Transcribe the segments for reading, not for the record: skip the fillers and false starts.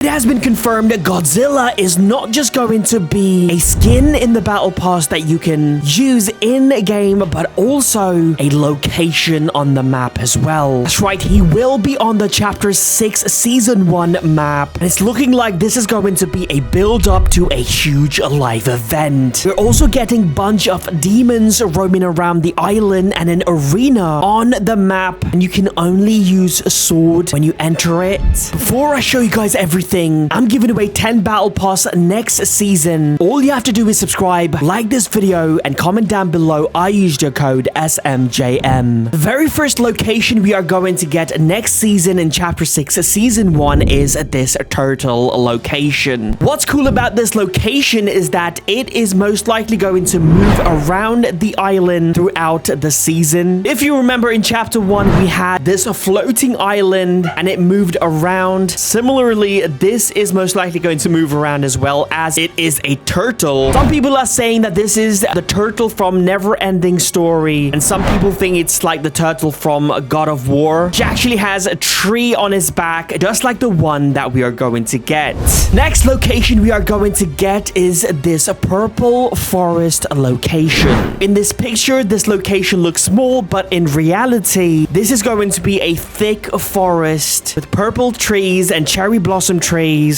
It has been confirmed that Godzilla is not just going to be a skin in the battle pass that you can use in game, but also a location on the map as well. That's right, he will be on the Chapter 6 Season 1 map, and it's looking like this is going to be a build-up to a huge live event. We're also getting a bunch of demons roaming around the island and an arena on the map, and you can only use a sword when you enter it. Before I show you guys everything, I'm giving away 10 battle pass next season. All you have to do is subscribe, like this video, and comment down below. I used your code SMJM. The very first location we are going to get next season in Chapter 6 Season 1 is this turtle location. What's cool about this location is that it is most likely going to move around the island throughout the season. If you remember, in Chapter 1 we had this floating island and it moved around. Similarly, this is most likely going to move around as well, as it is a turtle. Some people are saying that this is the turtle from Never-Ending Story, and some people think it's like the turtle from God of War, which actually has a tree on his back, just like the one that we are going to get. Next location we are going to get is this purple forest location. In this picture, this location looks small, but in reality, this is going to be a thick forest with purple trees and cherry blossom trees.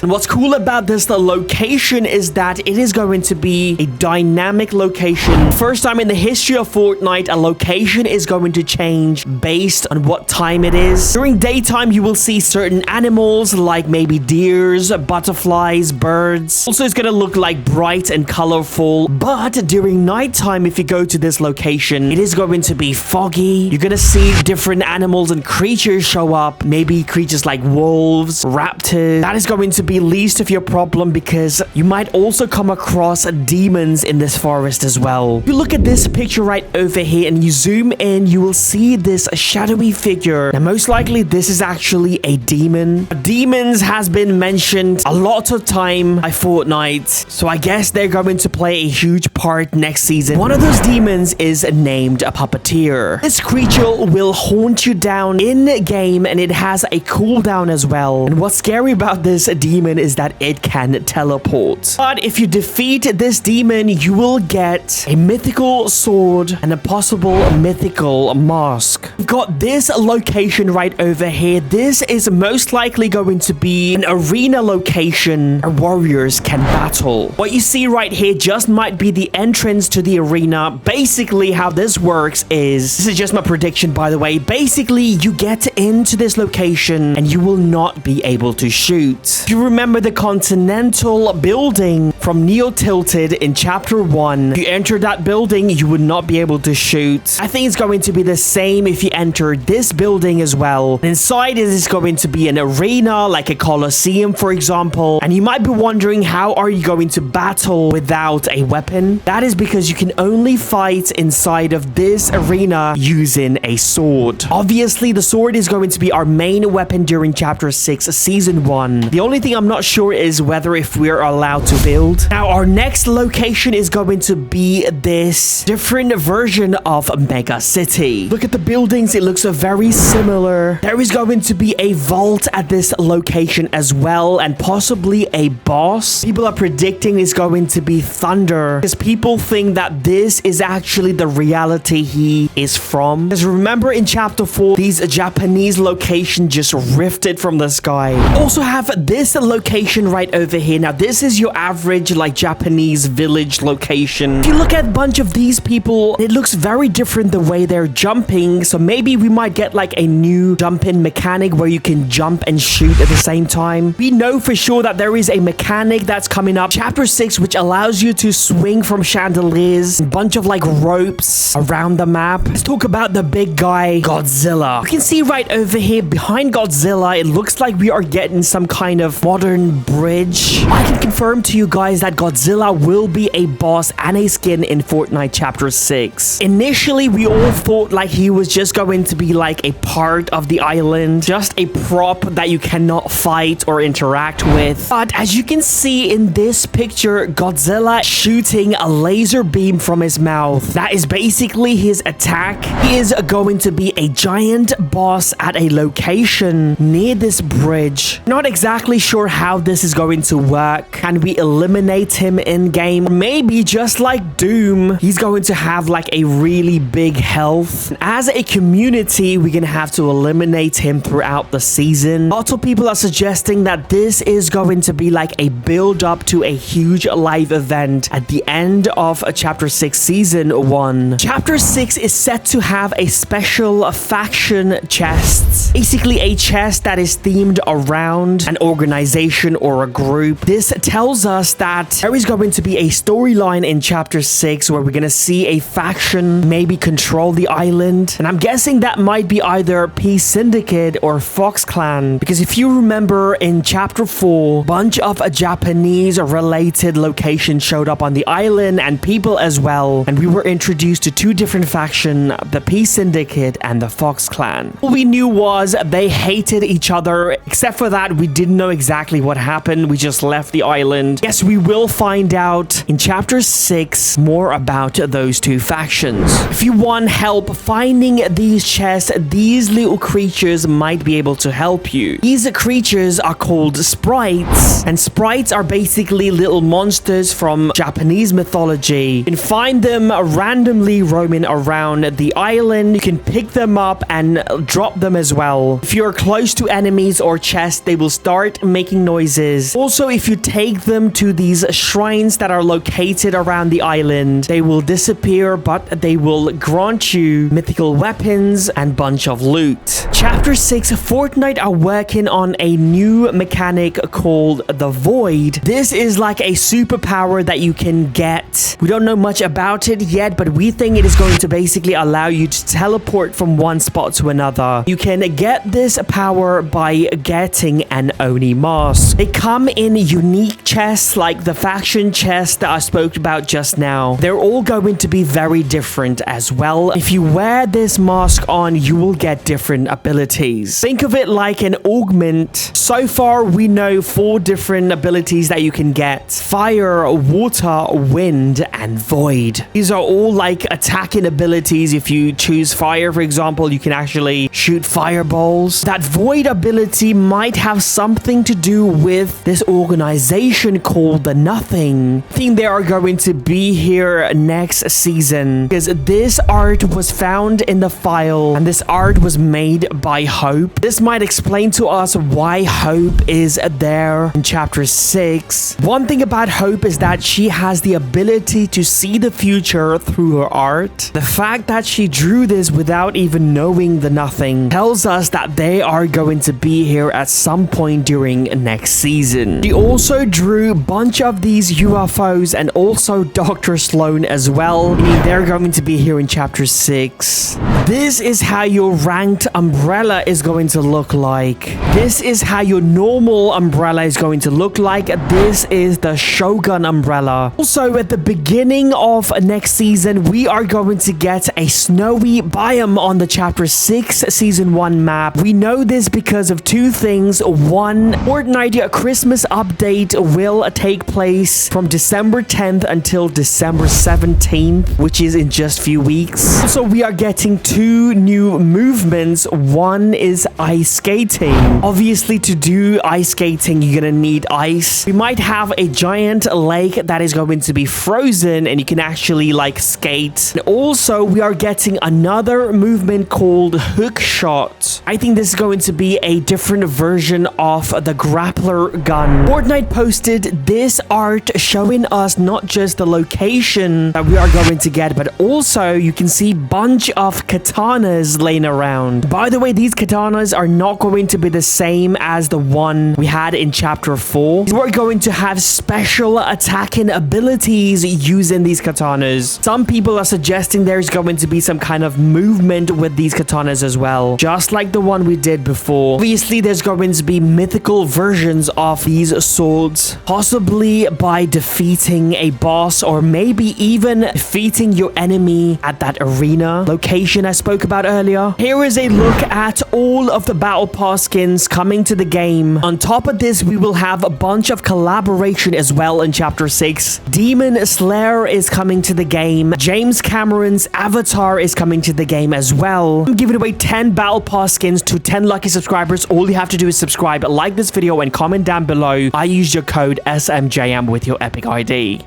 And what's cool about this location is that it is going to be a dynamic location. First time in the history of Fortnite, a location is going to change based on what time it is. During daytime, you will see certain animals like maybe deers, butterflies, birds. Also, it's going to look like bright and colorful. But during nighttime, if you go to this location, it is going to be foggy. You're going to see different animals and creatures show up. Maybe creatures like wolves, raptors. That is going to be least of your problem, because you might also come across demons in this forest as well. If you look at this picture right over here and you zoom in, you will see this shadowy figure. Now, most likely this is actually a demon. Demons has been mentioned a lot of time by Fortnite, so I guess they're going to play a huge part next season. One of those demons is named a puppeteer. This creature will haunt you down in game, and it has a cooldown as well. And what's scary about this demon is that it can teleport. But if you defeat this demon, you will get a mythical sword and a possible mythical mask. We've got this location right over here. This is most likely going to be an arena location where warriors can battle. What you see right here just might be the entrance to the arena. Basically, how this works is, this is just my prediction, by the way. Basically, you get into this location and you will not be able to shoot. If you remember the Continental building from Neo Tilted in Chapter 1, if you enter that building, you would not be able to shoot. I think it's going to be the same if you enter this building as well. Inside it is going to be an arena, like a Coliseum, for example. And you might be wondering, how are you going to battle without a weapon? That is because you can only fight inside of this arena using a sword. Obviously, the sword is going to be our main weapon during Chapter 6 Season 1. The only thing I'm not sure is whether if we're allowed to build. Now, our next location is going to be this different version of Mega City. Look at the buildings. It looks very similar. There is going to be a vault at this location as well, and possibly a boss. People are predicting it's going to be Thunder, because people think that this is actually the reality he is from. Because remember, in Chapter 4, these Japanese locations just rifted from the sky. Also have this location right over here. Now, this is your average like Japanese village location. If you look at a bunch of these people, it looks very different the way they're jumping. So maybe we might get like a new jump-in mechanic where you can jump and shoot at the same time. We know for sure that there is a mechanic that's coming up, Chapter 6, which allows you to swing from chandeliers, a bunch of like ropes around the map. Let's talk about the big guy, Godzilla. You can see right over here behind Godzilla, it looks like we are getting some kind of modern bridge. I can confirm to you guys realize that Godzilla will be a boss and a skin in Fortnite Chapter 6. Initially, we all thought like he was just going to be like a part of the island, just a prop that you cannot fight or interact with. But as you can see in this picture, Godzilla shooting a laser beam from his mouth. That is basically his attack. He is going to be a giant boss at a location near this bridge. Not exactly sure how this is going to work. Can we eliminate him in game? Maybe just like Doom, he's going to have like a really big health. As a community, we're gonna have to eliminate him throughout the season. Lots of people are suggesting that this is going to be like a build up to a huge live event at the end of Chapter 6 Season 1. Chapter 6 is set to have a special faction chest. Basically a chest that is themed around an organization or a group. This tells us that there is going to be a storyline in Chapter 6 where we're going to see a faction maybe control the island. And I'm guessing that might be either Peace Syndicate or Fox Clan. Because if you remember in Chapter 4, a bunch of Japanese related locations showed up on the island and people as well. And we were introduced to two different factions, the Peace Syndicate and the Fox Clan. All we knew was they hated each other. Except for that, we didn't know exactly what happened. We just left the island. Yes, we will find out in Chapter 6 more about those two factions. If you want help finding these chests, these little creatures might be able to help you. These creatures are called Sprites, and Sprites are basically little monsters from Japanese mythology. You can find them randomly roaming around the island. You can pick them up and drop them as well. If you're close to enemies or chests, they will start making noises. Also, if you take them to these shrines that are located around the island, they will disappear, but they will grant you mythical weapons and bunch of loot. Chapter 6, Fortnite are working on a new mechanic called the Void. This is like a superpower that you can get. We don't know much about it yet, but we think it is going to basically allow you to teleport from one spot to another. You can get this power by getting an Oni mask. They come in unique chests like the faction chest that I spoke about just now. They're all going to be very different as well. If you wear this mask on, you will get different abilities. Think of it like an augment. So far, we know 4 different abilities that you can get: fire, water, wind, and void. These are all like attacking abilities. If you choose fire, for example, you can actually shoot fireballs. That void ability might have something to do with this organization called the Nothing. I think they are going to be here next season because this art was found in the file and this art was made by Hope. This might explain to us why Hope is there in Chapter 6. One thing about Hope is that she has the ability to see the future through her art. The fact that she drew this without even knowing the Nothing tells us that they are going to be here at some point during next season. She also drew a bunch of these UFOs and also Dr. Sloan as well. They're going to be here in Chapter 6. This is how your ranked umbrella is going to look like. This is how your normal umbrella is going to look like. This is the Shogun umbrella. Also, at the beginning of next season, we are going to get a snowy biome on the Chapter 6 Season 1 map. We know this because of 2 things. One, Fortnite Christmas update will take place from December 10th until December 17th, which is in just a few weeks. So we are getting 2 new movements. One is ice skating. Obviously, to do ice skating, you're gonna need ice. We might have a giant lake that is going to be frozen and you can actually like skate. And also, we are getting another movement called hook shot. I think this is going to be a different version of the grappler gun. Fortnite posted this art showing us not just the location that we are going to get, but also you can see a bunch of katanas laying around. By the way, these katanas are not going to be the same as the one we had in Chapter 4. We're going to have special attacking abilities using these katanas. Some people are suggesting there's going to be some kind of movement with these katanas as well, just like the one we did before. Obviously, there's going to be mythical versions of these swords. Possibly simply by defeating a boss or maybe even defeating your enemy at that arena location I spoke about earlier. Here is a look at all of the Battle Pass skins coming to the game. On top of this, we will have a bunch of collaboration as well in Chapter 6. Demon Slayer is coming to the game. James Cameron's Avatar is coming to the game as well. I'm giving away 10 Battle Pass skins to 10 lucky subscribers. All you have to do is subscribe, like this video, and comment down below. I use your code SMJM with your Epic ID.